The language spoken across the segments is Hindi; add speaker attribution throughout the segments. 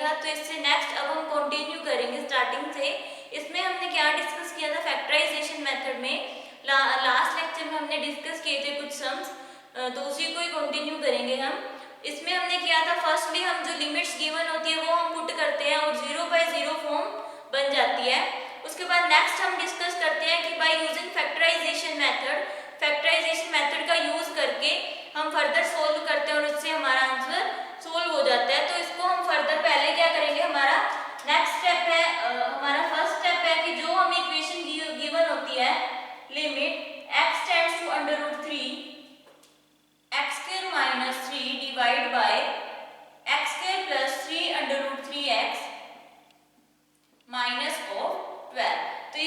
Speaker 1: था। तो इससे नेक्स्ट अब हम कंटिन्यू करेंगे स्टार्टिंग से। इसमें हमने क्या डिस्कस किया था फैक्टराइजेशन मेथड में, लास्ट लेक्चर में हमने डिस्कस किए थे कुछ सम्स, तो उसी को ही कंटिन्यू करेंगे हम। इसमें हमने किया था फर्स्टली हम जो लिमिट्स गिवन होती है वो हम पुट करते हैं और 0/0 फॉर्म बन जाती है। उसके बाद नेक्स्ट हम डिस्कस करते हैं कि बाय यूजिंग फैक्टराइजेशन मेथड का यूज करके हम फर्दर सोल्व करते हैं और उससे हमारा आंसर सोल्व हो जाता है। तो इसको हम फर्दर पहले क्या करेंगे, हमारा नेक्स्ट स्टेप है, हमारा फर्स्ट स्टेप है कि जो हमें इक्वेशन गिवन होती है limit x tends to √3 x² - 3 divide by x² + 3 √3x minus of 12। तो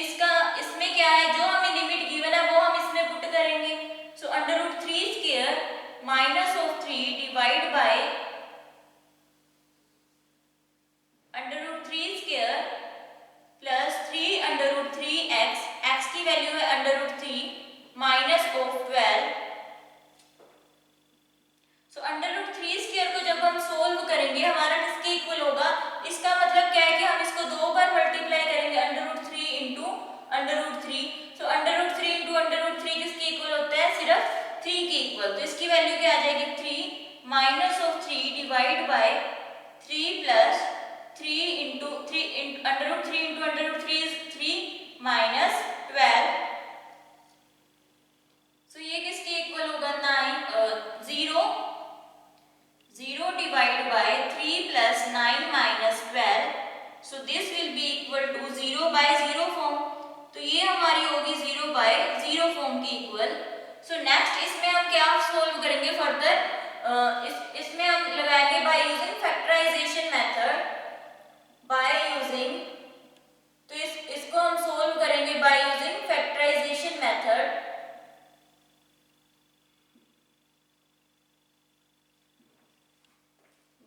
Speaker 1: इसमें क्या है, जो हमें लिमिट गिवन है वो हम इसमें पुट करेंगे। सो √3² minus of 3 divide bye √3² plus 3 √3x, x की वैल्यू है √3 माइनस ऑफ 12। सो √3² को जब हम सोल्व करेंगे हमारा किसके इक्वल होगा, इसका मतलब क्या है कि हम इसको 2 बार मल्टीप्लाई करेंगे √3 इंटू √3। सो √3 इंटू √3 किसके इक्वल होता है, सिर्फ 3 के इक्वल। तो इसकी वैल्यू क्या आ जाएगी 3 minus of 3 divide by 3 plus 3 into √3 into √3 is 3 minus 12। So ये किसके इक्वल होगा 0 divide by 3 plus 9 minus 12। So this will be equal to 0/0 form. तो ये हमारी होगी 0/0 फॉर्म की इक्वल। सो नेक्स्ट इसमें हम क्या सोल्व करेंगे फर्दर, इसमें हम लगाएंगे बाय यूजिंग फैक्टराइजेशन मेथड, तो इसको हम सोल्व करेंगे by using factorisation method.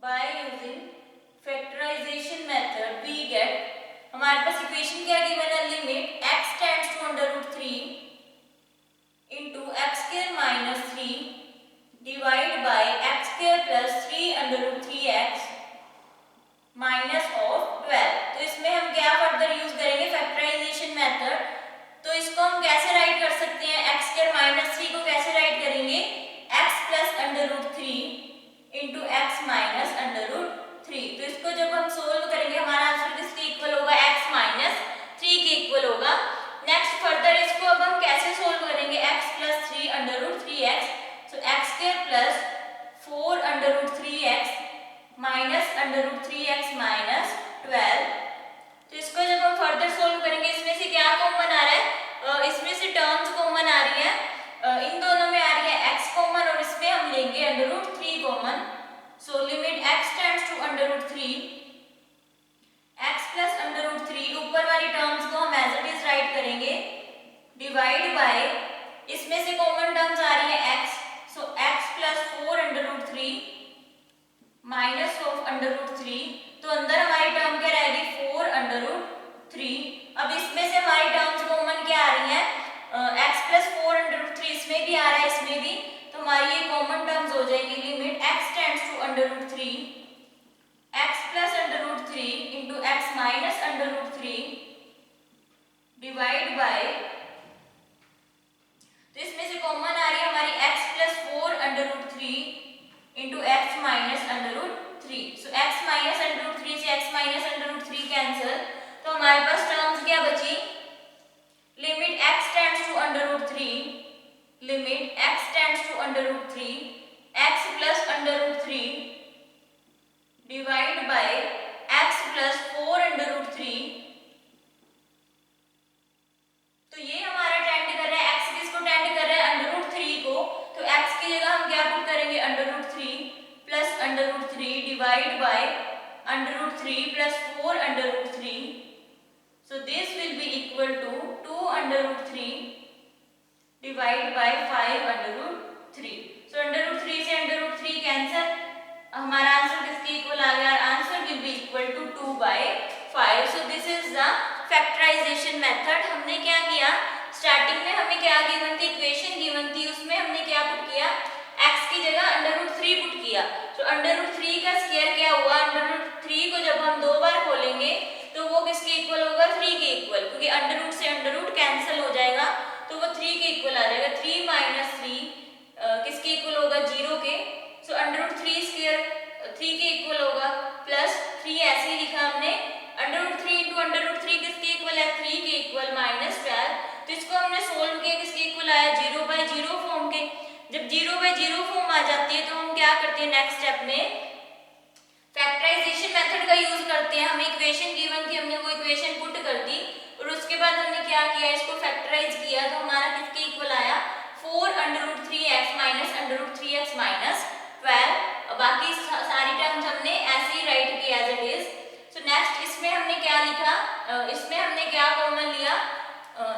Speaker 1: By using factorisation method we get, हमारे पास इक्वेशन क्या गिवन है, limit x tends to √3 into x² - 3 divide by x² + 3 √3x minus of 12। तो इसमें हम क्या फर्दर यूज करेंगे फैक्टराइजेशन मेथड। तो इसको हम कैसे राइट कर सकते हैं, x² - 3 को कैसे राइट करेंगे, x + √3 इंटू x माइनस √3। तो इसको जब हम सोल्व करेंगे हमारा आंसर किसके इक्वल होगा, x - 3 के इक्वल होगा। नेक्स्ट फर्दर इसको अब हम कैसे सोल्व करेंगे, x + 3 √3x। सो x² + 4 √3x minus √3x minus 12। तो इसको जब हम फर्दर सोल्व करेंगे इसमें से क्या कॉमन आ रहा है, इसमें से टर्म्स कॉमन आ रही है, इन दोनों में आ रही है x कॉमन और इसमें हम लेंगे √3 common. So limit x tends to √3 x plus √3, ऊपर वाली टर्म्स को हम एज इट इज राइट करेंगे, डिवाइड बाय, इसमें से कॉमन टर्म्स आ रही है x। So x + 4 √3 minus of √3। तो अंदर हमारी टर्म क्या रहेगी 4 √3। अब इसमें से हमारी टर्म्स कॉमन क्या आ रही है, x + 4 √3 इसमें भी आ रहा है इसमें भी, तो हमारी ये कॉमन टर्म्स हो जाएगी, limit x tends to √3 x + √3 into x minus √3 divide by, तो इसमें से कॉमन आ रही है हमारी x + 4 √3 इंटू x माइनस √3। सो x माइनस √3 से x माइनस √3 कैंसिल, तो हमारे पास टर्म्स क्या बची, limit x tends to √3 limit x tends to √3 x plus √3 divide by x + 4 √3। तो ये हमारा टेंड कर रहा है, x किसको टेंड कर रहा है √3 को, तो x की जगह हम क्या पुट करेंगे √3 plus √3 divide by √3 + 4 √3। So this will be equal to 2 √3 divide by 5 √3। So √3 से √3 कैंसिल, हमारा आंसर किसके इक्वल आ गया, answer will be equal to 2/5। So this is the factorisation method. हमने क्या किया, स्टार्टिंग में हमें क्या गिवन थी, इक्वेशन गिवन थी, उसमें हमने क्या पुट किया, x की जगह √3 पुट किया। तो √3 का स्क्वायर क्या हुआ, 3 को जब हम 2 बार खोलेंगे तो वो किसके इक्वल होगा, 3 के इक्वल, क्योंकि अंडर रूट से अंडर रूट कैंसिल हो जाएगा तो वो 3 के इक्वल आ जाएगा। 3 माइनस 3 किसके इक्वल होगा, 0 के। सो अंडर रूट 3 स्क्वायर 3 के इक्वल होगा, प्लस 3 ऐसे ही लिखा हमने, under root 3 into under root 3 किसके इक्वल है, 3 के इक्वल, माइनस 12। तो इसको हमने सोल्व किया, किसके इक्वल आया, 0/0 फॉर्म के। जब 0/0 फॉर्म आ जाती है तो हम क्या करते हैं, नेक्स्ट स्टेप में फैक्टराइजेशन मेथड का यूज करते हैं। हमें इक्वेशन गिवन थी, हमने वो इक्वेशन पुट कर दी और उसके बाद हमने क्या किया, इसको फैक्टराइज किया तो हमारा किसके इक्वल आया, 4 under root 3x minus under root 3x minus 12। बाकी सारी टर्म्स हमने ऐसे ही राइट किया as it is. So next इसमें हमने क्या लिखा, इसमें हमने क्या कॉमन लिया,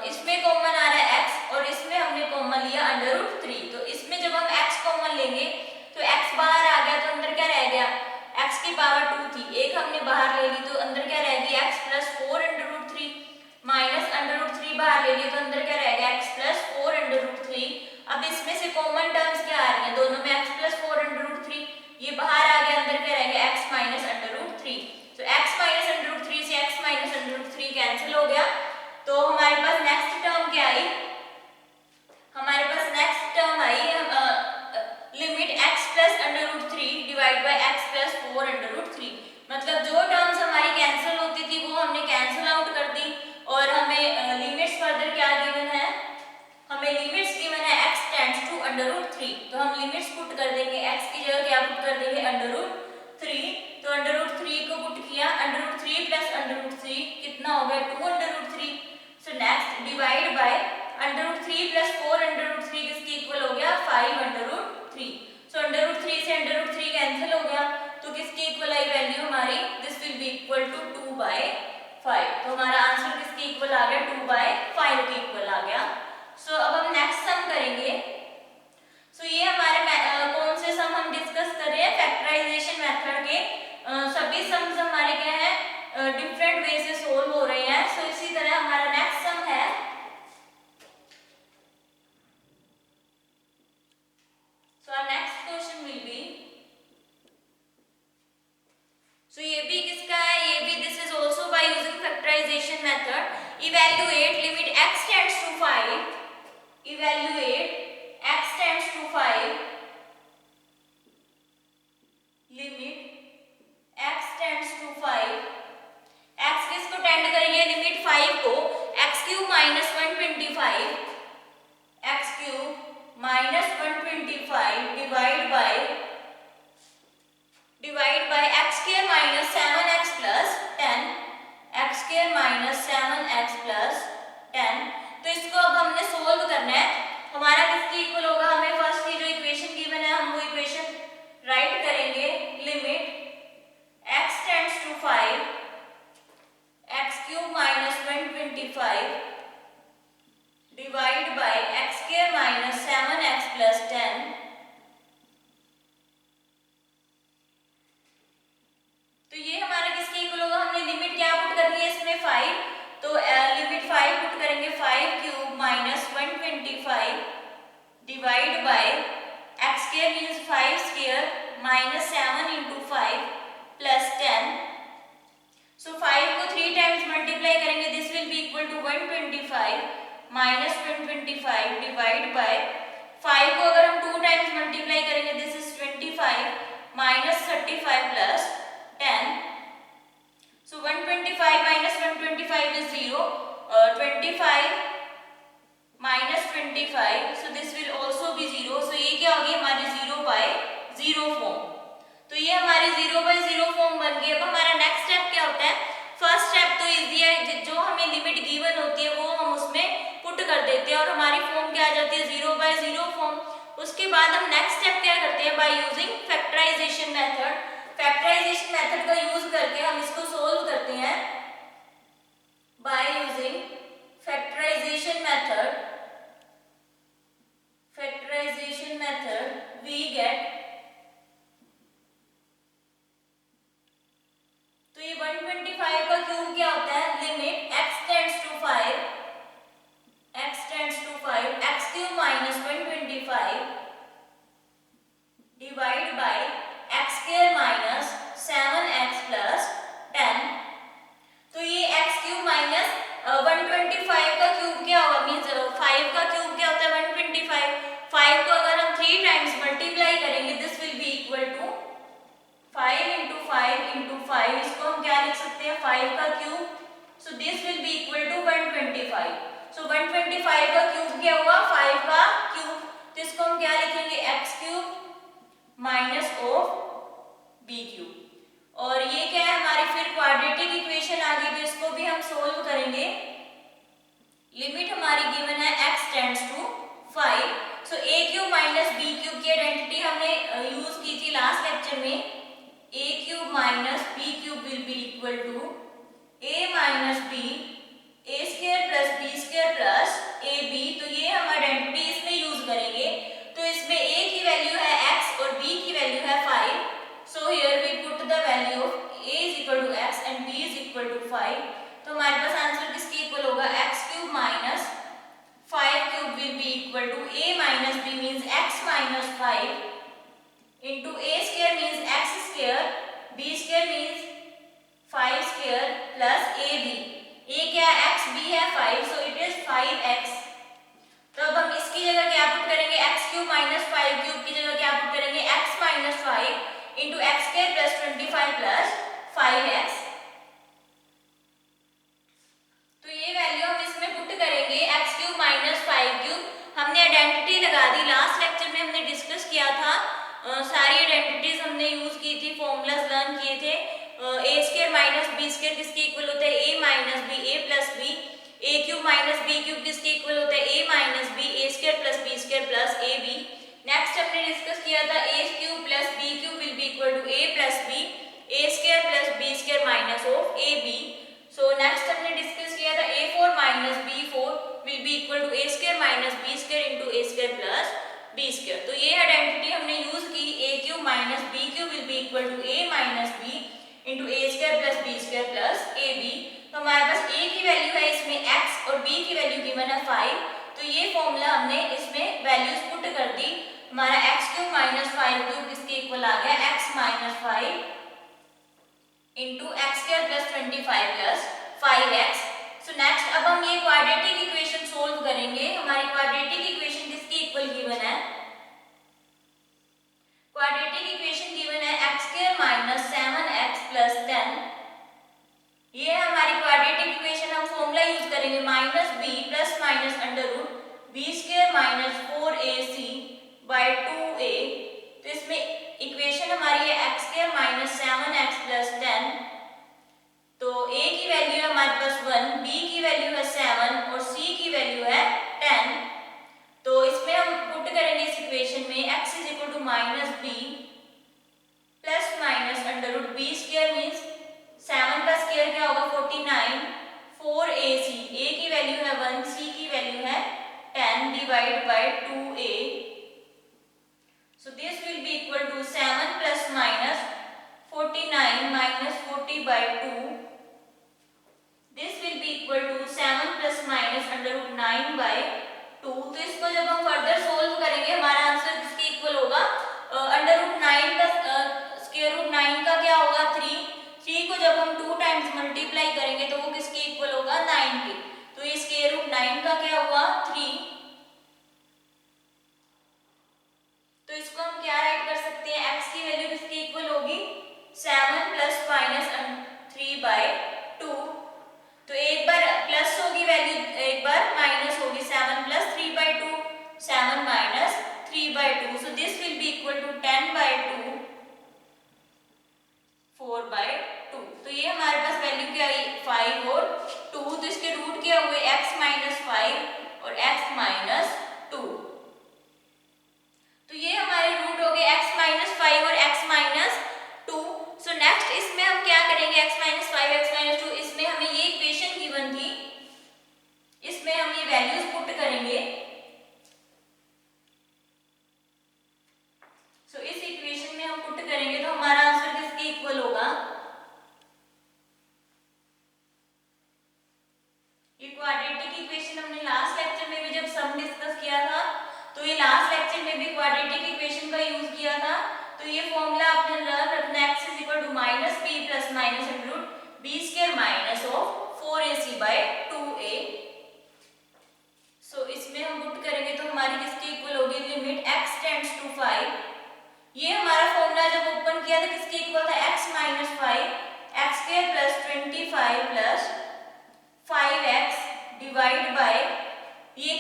Speaker 1: इसमें कॉमन आ रहा है x और इसमें हमने कॉमन लिया अंडर रूट 3। तो इसमें जब हम x कॉमन लेंगे तो x बाहर आ गया तो अंदर क्या रह गया, x की पावर 2 थी, एक हमने बाहर ले ली तो अंदर क्या रहेगी, x plus 4 under root 3 minus under root 3 बाहर ले ली तो अंदर क्या रहेगा, x प्लस 4 अंडर रूट 3। अब इसमें से कॉमन टर्म्स क्या आ रही हैं, दोनों में x प्लस 4 अंडर रूट 3, ये बाहर आ गया, अंदर क्या रहेगा, x माइनस अंडर रूट 3। तो x माइनस अंडर रूट 3 से x minus under root 3 cancel हो गया। तो हमारे पास नेक्स्ट टर्म क्या आई, हमारे पास नेक्स्ट टर्म आई limit x plus under root 3 divide by x plus 4 under root 3। मतलब जो टर्म्स हमारी कैंसिल होती थी वो हमने कैंसिल आउट कर दी और हमें लिमिट्स फर्दर क्या गिवन है, हमें लिमिट्स गिवन है x tends to under root 3। तो हम लिमिट्स पुट कर देंगे, x की जगह क्या पुट कर देंगे, अंडर रूट 3। तो अंडर रूट 3 को पुट किया, under root 3 plus under root 3 कितना हो गया, 2 under root 3। So next divide by under root 3 plus 4 under root 3 किसके इक्वल हो गया, 5 under root 3। So under root 3 से अंडर रूट 3 कैंसिल हो गया तो किसके इक्वल आई वैल्यू हमारी, this will be equal to 2/5। तो हमारा आंसर किसके इक्वल आ गया, 2/5 के इक्वल आ गया। सो अब हम नेक्स्ट सम करेंगे। सो ये हमारे कौन से सम हम डिस्कस कर रहे हैं, फैक्टराइजेशन मेथड के सभी सम्स हमारे क्या है, डिफरेंट वे से सोल्व हो रहे हैं। सो इसी तरह हमारा नेक्स्ट सम है, so our next question will be, so ये भी किसका है, ये भी this is also by using factorization method. Evaluate limit x tends to 5, evaluate x tends to 5, limit x tends to 5, x किसको टेंड करेंगे, लिमिट 5 को, x cube minus 125, x cube minus 125 divide by x square minus 7x plus 10, x square minus 7x plus 10। तो इसको अब हमने सोल्व करना है, हमारा किसके इक्वल होगा, हमें फर्स्ट ये जो इक्वेशन गिवन है हम वो इक्वेशन राइट करेंगे। Limit x tends to 5, x cube minus 125 divide by x square minus 7x plus 10। तो ये हमारा किसके इक्वल होगा, हमने लिमिट क्या पुट करनी है इसमें 5, तो लिमिट 5 पुट करेंगे, 5 cube minus 125 divide by x square means 5 square minus 7 into 5 plus 10। So 5 को 3 टाइम्स मल्टीप्लाई करेंगे, this will be equal to 125 minus 125 divide by 5 को अगर हम 2 टाइम्स मल्टीप्लाई करेंगे, this is 25 minus 35 plus 10। So 125 minus 125 is 0, 25 माइनस 25, so this will also be 0। सो ये क्या होगी हमारी 0/0 फॉर्म। तो ये हमारी 0/0 फॉर्म बन गई। अब हमारा नेक्स्ट स्टेप क्या होता है, फर्स्ट स्टेप तो इजी है, जो हमें लिमिट गिवन होती है वो हम उसमें पुट कर देते हैं और हमारी फॉर्म क्या आ जाती है, 0/0 फॉर्म। उसके बाद हम नेक्स्ट स्टेप क्या करते हैं, by using factorisation method. Factorisation method का यूज करके हम इसको सोल्व करते हैं by using factorisation method. Factorisation method we get, तो ये 125 का क्यूब क्या होता है, limit x tends to 5, x tends to 5 x cube minus 125 divide by x square minus 7x plus 5 का क्यूब क्या हुआ, 5 का क्यूब, तो इसको हम क्या लिखेंगे, x cube minus of b cube. और ये क्या है हमारी फिर क्वाड्रेटिक इक्वेशन आ गई, तो इसको भी हम सोल्व करेंगे। लिमिट हमारी गिवन है x tends to 5, so a cube minus b cube की आइडेंटिटी हमने यूज की थी लास्ट लेक्चर में। a cube minus b cube will be equal to a minus b a square plus b square plus a b. तो ये हम आइडेंटिटी इसमें यूज करेंगे। तो इसमें a की वैल्यू है x और b की वैल्यू है 5, so here we put the value of a is equal to x and b is equal to 5। तो हमारे पास आंसर किसके इक्वल होगा, x cube minus 5 cube will be equal to a minus b means x minus 5 into a square means x square, b square means 5 square plus ab। a क्या है, x, b है 5, सो इट इज 5x। तो अब हम इसकी जगह क्या पुट करेंगे, x क्यूब माइनस 5 क्यूब की जगह क्या पुट करेंगे, x minus 5 into x square plus 25 plus 5x। तो ये वैल्यू हम इसमें पुट करेंगे, x क्यूब माइनस 5 क्यूब। हमने आइडेंटिटी लगा दी, लास्ट लेक्चर में हमने डिस्कस किया था, सारी आइडेंटिटीज हमने यूज की थी, फॉर्मूलाज लर्न किए थे। a square minus b square किसके इक्वल होता है, a minus b, a plus b। a cube minus b cube किसके इक्वल होता है, a minus b, a square plus b square plus ab। Next हमने डिस्कस किया था a cube plus b cube will be equal to a plus b, a square plus b square minus of ab। So next हमने डिस्कस किया था a4 minus b4 will be equal to a square minus b square into a square plus b square. तो ये आइडेंटिटी हमने यूज की, a cube minus b cube will be equal to a minus b into a square plus b square plus ab। तो हमारे पास a की वैल्यू है इसमें x और b की वैल्यू गिवन है 5, तो ये फॉर्मूला हमने इसमें वैल्यूज पुट कर दी। हमारा x क्यूब माइनस 5 क्यूब इसके इक्वल आ गया x minus 5 into x square plus 25 plus 5x। So next अब हम ये क्वाड्रेटिक इक्वेशन सोल्व करेंगे। हमारी क्वाड्रेटिक इक्वेशन किसकी इक्वल गिवन है, क्वाड्रेटिक इक्वेशन गिवन है x square minus 7x plus 10। ये है हमारी क्वाड्रेटिक इक्वेशन। हम फॉर्मूला यूज करेंगे minus b plus minus under root b square minus 4ac by 2a। तो इसमें इक्वेशन हमारी है x square minus 7x plus 10। तो a की वैल्यू है हमारे पास 1, b की वैल्यू है 7 और c की वैल्यू है 10। तो इसमें हम पुट करेंगे इस इक्वेशन में x is equal to minus b plus minus under root b square means 7 का स्क्वायर क्या होगा 49, 4ac, a की वैल्यू है 1, c की वैल्यू है 10 divide by 2a। So this will be equal to 7 plus minus 49 minus 40 by 2. This will be equal to 7 plus minus under root 9 by 2. तो इसको जब हम फर्दर सोल्व करेंगे हमारा आंसर किसके इक्वल होगा, अंडर रूट 9 का स्क्वायर रूट 9 का क्या होगा 3 को जब हम 2 टाइम्स मल्टीप्लाई करेंगे तो वो किसके इक्वल होगा 9 के। तो ये स्क्वायर रूट 9 का क्या हुआ 3। तो इसको हम क्या राइट कर सकते हैं, x की वैल्यू किसके इक्वल होगी 7 प्लस माइनस 3 बाय 2। तो एक बार प्लस होगी वैल्यू, एक बार माइनस होगी, 7 plus 3 by 2, 7 minus 3 by 2। So this will be equal to 10 by 2, 4 by 2। तो ये हमारे पास वैल्यू क्या आई 5 और 2। तो इसके रूट क्या हुए x माइनस 5 और x माइनस 2। तो ये हमारे रूट हो गए x माइनस 5 और x माइनस 2। सो नेक्स्ट इसमें हम क्या करेंगे x माइनस 5 x माइनस 2, इसमें हमें ये इक्वेशन गिवन थी, इसमें हम ये वैल्यूज पुट करेंगे। सो इस इक्वेशन में हम पुट करेंगे तो हमारा आंसर किसके इक्वल होगा, ये क्वाड्रेटिक इक्वेशन हमने लास्ट लेक्चर में भी जब सम डिस्कस किया था तो ये लास्ट लेक्चर में भी क्वाड्रेटिक इक्वेशन का यूज किया था। तो ये फॉर्मूला आपने लर्न रखना है, x is equal to minus b plus minus under root b square minus of 4ac by 2a। So इसमें हम पुट करेंगे तो हमारी किसके इक्वल होगी, लिमिट x टेंड्स टू 5। ये हमारा फॉर्मूला जब ओपन किया था किसके इक्वल था x minus 5 x square plus 25 plus 5x divide bye, ये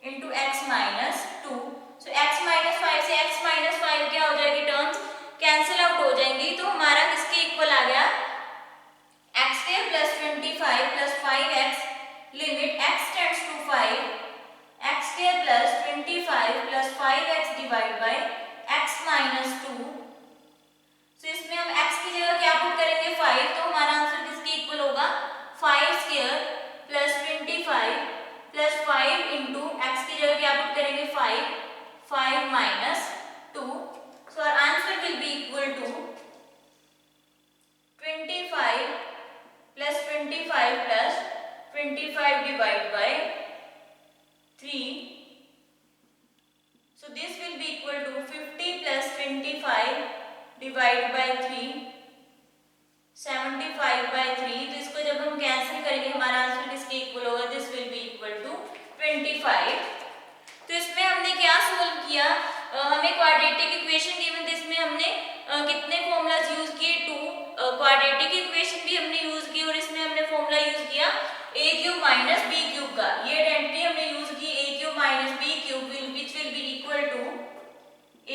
Speaker 1: इंटू एक्स माइनस टू। सो एक्स माइनस फाइव से एक्स माइनस फाइव क्या हो जाएगी, टर्म्स कैंसिल आउट हो जाएंगी। तो हमारा किसके इक्वल आ गया, x square plus 25 plus 5x limit x tends to 5 x square plus 25 plus 5x divide by x minus two. तो इसमें हम x की जगह क्या पुट करेंगे 5, तो हमारा आंसर किसके इक्वल होगा 5 square plus 25 plus 5 into x की जगह क्या पुट करेंगे 5 minus 2। So our answer will be equal to 25 plus 25 plus 25 divide by 3। So this will be equal to 50 plus 25 divided by 3, 75 by 3। तो इसको जब हम कैंसिल करेंगे हमारा आंसर किसके इक्वल होगा, this will be equal to 25। तो इसमें हमने क्या सोल्व किया, हमें क्वाड्रेटिक इक्वेशन गिवन थी, इसमें हमने कितने फॉर्मूलाज यूज किए, 2 क्वाड्रेटिक इक्वेशन भी हमने यूज की और इसमें हमने फॉर्मूला यूज किया a cube minus b cube का। ये आइडेंटिटी हमने यूज की a cube minus b cube which will be equal to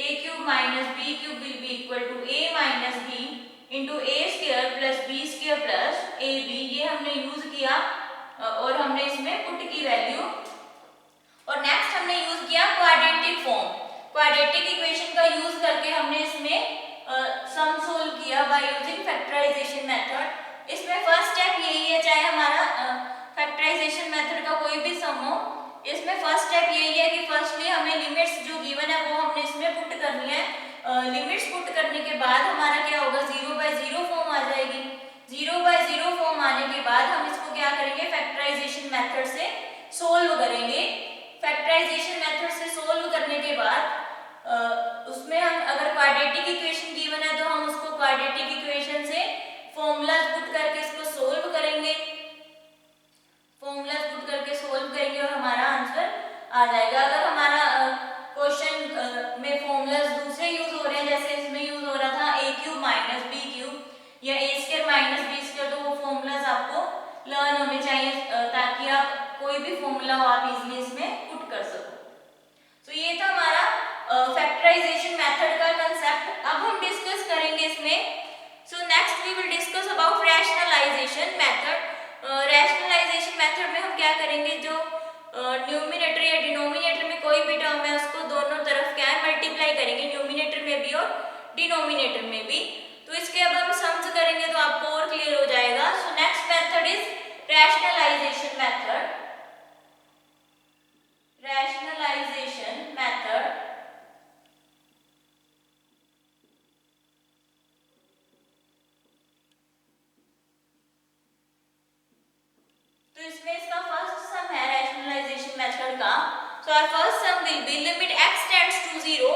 Speaker 1: a cube minus b cube will be equal to a minus b into a square plus b square plus ab। ये हमने यूज किया और हमने इसमें पुट की वैल्यू। और नेक्स्ट हमने यूज किया क्वाड्रेटिक फॉर्म, क्वाड्रेटिक इक्वेशन का यूज करके हमने इसमें सम सोल्व किया बाय यूजिंग फैक्टराइजेशन मेथड। इसमें फर्स्ट स्टेप यही है, चाहे हमारा फैक्टराइजेशन मेथड का कोई भी सम हो, इसमें फर्स्ट स्टेप यही है कि फर्स्टली हमें लिमिट्स जो गिवन है वो हमने इसमें पुट करनी है। लिमिट्स पुट करने के बाद हमारा क्या होगा 0/0 फॉर्म आ जाएगी। 0/0 फॉर्म आने के बाद हम इसको क्या करेंगे फैक्टराइजेशन मेथड से सोल्व करेंगे। फैक्टराइजेशन मेथड से सोल्व करने के बाद उसमें हम अगर क्वाड्रेटिक इक्वेशन गिवन है तो हम उसको क्वाड्रेटिक इक्वेशन से फॉर्मूलाज पुट करके इसको सोल्व करेंगे, फॉर्मूलाज पुट करके सोल्व करेंगे और हमारा आंसर आ जाएगा। अगर हमारा क्वेश्चन में फॉर्मूलाज दूसरे यूज हो रहे हैं, जैसे इसमें यूज हो रहा था a cube minus b cube या a square minus b square, तो वो फॉर्मूलाज आपको लर्न होने चाहिए ताकि आप कोई भी फॉर्मूला हो आप इजीली इसमें पुट कर सको। तो ये था हमारा फैक्टराइजेशन मेथड का कंसेप्ट। अब हम डिस्कस करेंगे इसमें, so next we will discuss about rationalization method. Rationalization method में हम क्या करेंगे, जो न्यूमिनेटर या डिनोमिनेटर में कोई भी टर्म है उसको दोनों तरफ क्या है मल्टीप्लाई करेंगे, न्यूमिनेटर में भी और डिनोमिनेटर में भी। तो इसके अब हम सम्स करेंगे तो आपको और क्लियर हो जाएगा। So next method is rationalization method. Rationalization method तो इसमें इसका फर्स्ट सम है रैशनलाइजेशन मेथड का। So our first sum will be limit x tends to 0।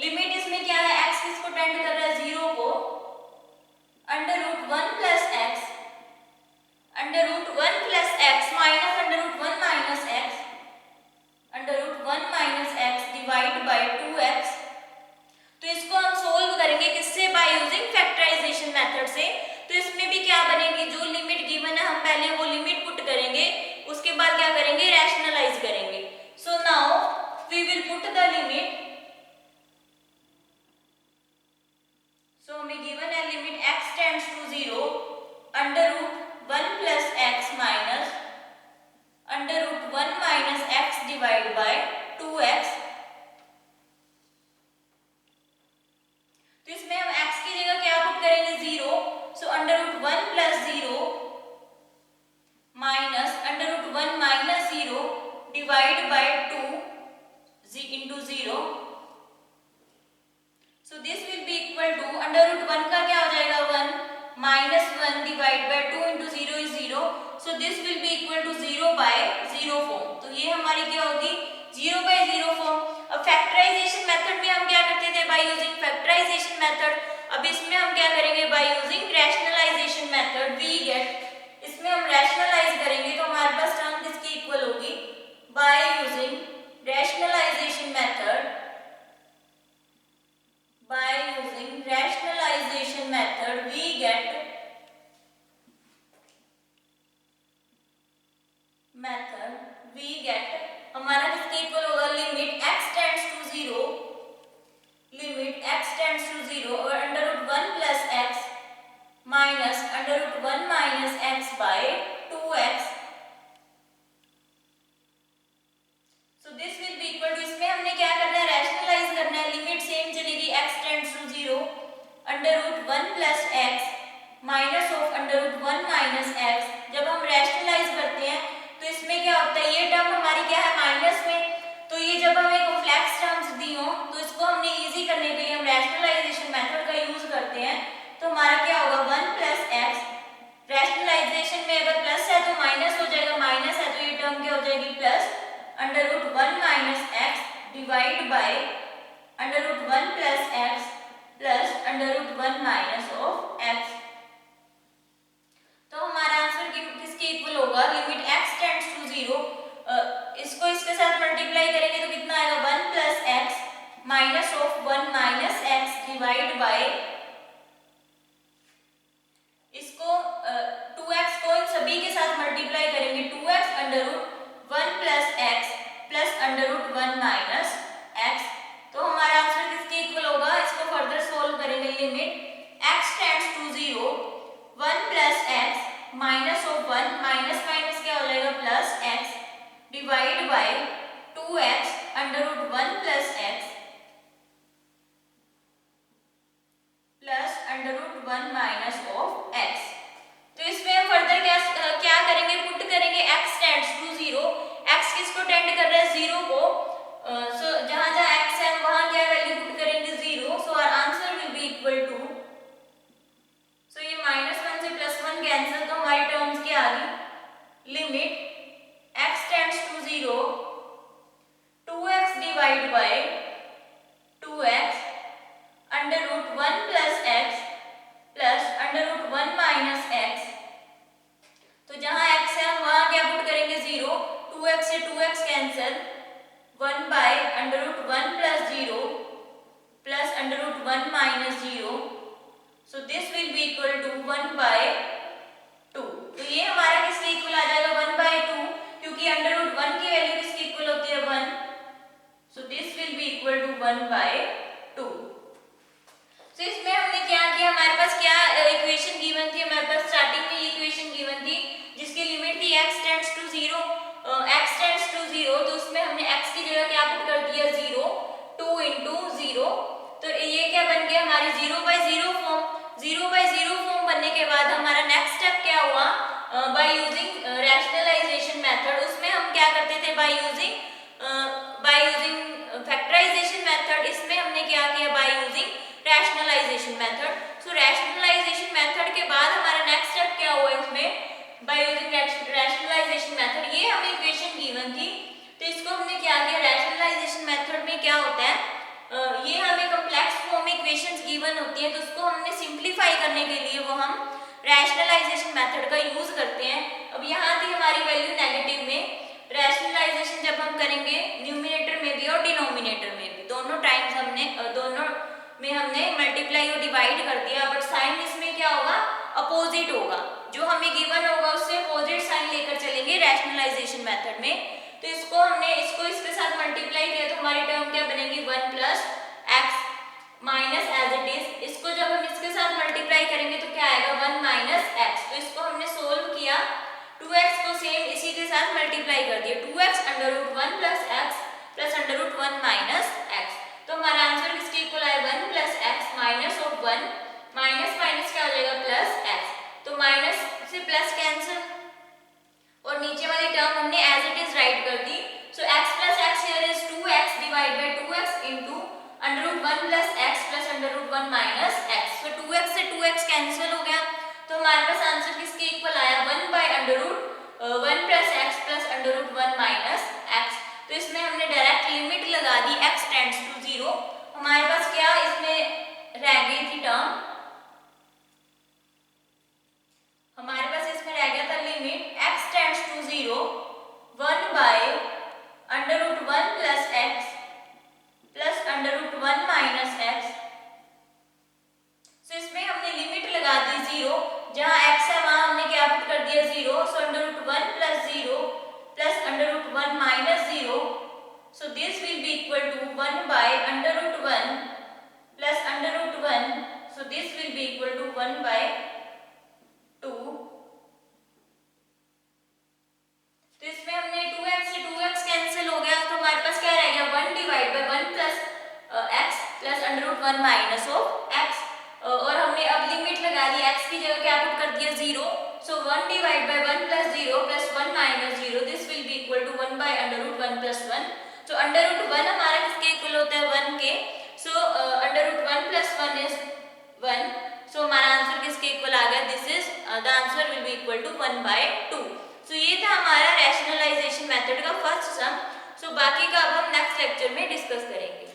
Speaker 1: Limit इसमें क्या है, x किसको टेंड कर रहा है 0 को, under root 1 plus x, under root 1 plus x minus under root 1 minus x, under root 1 minus x divide by 2x। तो इसको हम सोल्व करेंगे किससे, बाय यूजिंग फैक्टराइजेशन मेथड से। तो इसमें भी क्या बनेगी, जो लिमिट गिवन है हम पहले वो लिमिट पुट करेंगे, उसके बाद क्या करेंगे रैशनलाइज करेंगे। So now we will put the limit. So हमें गिवन है limit x tends to 0 under root 1 plus x minus under root 1 minus x divide by 2x। तो इसमें हम x की जगह क्या पुट करेंगे 0। So under root 1 plus 0 minus under root 1 minus 0 divide by 2 into 0। So this will be equal to under root 1 का क्या हो जाएगा 1 minus 1 divide by 2 into 0 is 0। So this will be equal to 0/0 form. तो ये हमारी क्या होगी 0/0 फॉर्म। अब फैक्टराइजेशन मेथड में हम क्या करते थे बाय यूजिंग फैक्टराइजेशन मेथड, अब इसमें हम क्या करेंगे by using rationalization method we get. इसमें हम रैशनलाइज करेंगे तो हमारे पास टर्म किसकी इक्वल होगी, by using rationalization method, by using rationalization method we get हमारा किसके equal under root 1 minus x by 2x। So this will be equal to, इसमें हमने क्या करना है, रैशनलाइज करना है, लिमिट सेम चलेगी, x tends to 0, under root 1 plus x minus of under root 1 minus x. जब हम रैशनलाइज करते हैं तो इसमें क्या होता है, ये टर्म हमारी क्या है माइनस में, तो ये जब हमें कॉम्प्लेक्स टर्म्स दी हो तो इसको हमने इजी करने के लिए हम रैशनलाइजेशन मेथड का यूज करते हैं। तो हमारा क्या होगा 1 प्लस एक्स, रैशनलाइजेशन में अगर प्लस है तो माइनस हो जाएगा, माइनस है तो ये टर्म क्या हो जाएगी plus under root 1 minus x divide by under root 1 plus x plus under root 1 minus of x. तो हमारा आंसर किसके इक्वल होगा, लिमिट x टेंड्स टू 0, इसको इसके साथ मल्टीप्लाई करेंगे तो कितना आएगा 1 plus x minus of 1 minus x divide bye, इसको 2x को इन सभी के साथ मल्टीप्लाई करेंगे, 2x under root 1 plus x plus under root 1 minus x. तो हमारा आंसर किसके इक्वल होगा, इसको फर्दर सोल्व करेंगे, limit x tends to 0 1 plus x minus of 1 minus minus क्या हो जाएगा plus x divide by 2x under root 1 plus x plus under root 1 minus of x. तो इसमें हम फर्दर क्या करेंगे, पुट करेंगे x टेंड्स टू 0, x किसको टेंड कर रहा है 0 को, सो जहां जहां x है वहां क्या वैल्यू पुट करेंगे 0, so our answer will be equal to, so ये -1 से +1 कैंसिल, तो हमारी टर्म्स क्या आ गई, limit x tends to 0 2x divide by 2x under root 1 plus x plus under root 1 minus x। तो जहां x है हम वहां क्या पुट करेंगे 0, 2x से 2x cancel, 1 by under root 1 plus 0 plus under root 1 minus 0, so this will be equal to 1 by 2। तो ये हमारा किसके इक्वल आ जाएगा 1 बाय 2, क्योंकि अंडर रूट 1 की वैल्यू किसके इक्वल होती है 1, so this will be equal to 1 by 2। तो इसमें हमने क्या किया, हमारे पास क्या इक्वेशन गिवन थी, हमारे पास स्टार्टिंग में ये इक्वेशन गिवन थी जिसकी लिमिट थी x tends to 0, x tends to 0, तो उसमें हमने x की जगह क्या पुट कर दिया 0, 2 इंटू 0, तो ये क्या बन गया हमारी 0/0 फॉर्म। 0/0 फॉर्म बनने के बाद हमारा नेक्स्ट स्टेप क्या हुआ, बाय यूजिंग रैशनलाइजेशन मेथड, उसमें हम क्या करते थे बाय यूजिंग फैक्टराइजेशन मेथड, इसमें हमने क्या किया by using rationalization method. So rationalization method के बाद हमारा नेक्स्ट स्टेप क्या हुआ, इसमें बाय यूजिंग रैशनलाइजेशन मेथड, ये हमें इक्वेशन गिवन थी, तो इसको हमने क्या किया, रैशनलाइजेशन मेथड में क्या होता है, ये हमें कॉम्प्लेक्स फॉर्म में इक्वेशंस गिवन होती है, तो उसको हमने सिंपलीफाई करने के लिए वो हम रैशनलाइजेशन मेथड का यूज करते हैं। अब यहाँ थी हमारी वैल्यू नेगेटिव में, रैशनलाइजेशन जब हम करेंगे न्यूमिनेटर में भी और डिनोमिनेटर में भी, दोनों टाइम्स हमने दोनों में हमने मल्टीप्लाई और डिवाइड कर दिया, बट साइन इसमें क्या होगा, अपोजिट होगा, जो हमें गिवन होगा उससे अपोजिट साइन लेकर चलेंगे रैशनलाइजेशन मेथड में। तो इसको हमने इसके साथ मल्टीप्लाई किया तो हमारी टर्म क्या बनेगी 1 plus x minus as it is, इसको जब हम इसके साथ मल्टीप्लाई करेंगे तो क्या आएगा 1 माइनस एक्स। तो इसको हमने सोल्व किया, 2x को सेम इसी के साथ मल्टीप्लाई कर दिया, 2x under root 1 plus x plus under root 1 minus x. तो हमारा आंसर किसके इक्वल आया 1 plus x minus of 1 minus minus क्या हो जाएगा प्लस एक्स, तो माइनस से प्लस कैंसिल और नीचे वाली टर्म हमने एज इट इज राइट कर दी। So x plus x here is 2x divide by 2x into under root 1 plus x plus under root 1 minus x. So 2x से 2x कैंसिल हो गया, तो हमारे पास आंसर किसके इक्वल आया 1 by under root 1 plus x plus under root 1 minus x. तो इसमें हमने डायरेक्ट लिमिट लगा दी x टेंड्स टू 0, हमारे पास क्या इसमें रह गई थी टर्म, हमारे पास इसमें रह गया था limit x tends to 0 1 by under root 1 plus x plus under root 1 minus x. So इसमें हमने लिमिट लगा दी 0, जहां x है वहां हमने क्या पुट कर दिया 0, so under root 1 plus 0 plus under root 1 minus 0, so this will be equal to 1 by under root 1 plus under root 1, so this will be equal to 1 by 2। Root one minus of x, और हमने अब लिमिट लगा दी, x की जगह क्या पुट कर दिया 0, so 1 divide by 1 plus 0 plus 1 minus 0, this will be equal to 1 by under root 1 plus 1। तो अंडर रूट 1 हमारा किसके इक्वल होता है 1 के, so under root 1 plus 1 is 1, so हमारा आंसर किसके इक्वल आ गया, this is the answer will be equal to 1 by 2। So ये था हमारा रैशनलाइजेशन मेथड का फर्स्ट सम। सो बाकी का अब हम नेक्स्ट लेक्चर में डिस्कस करेंगे।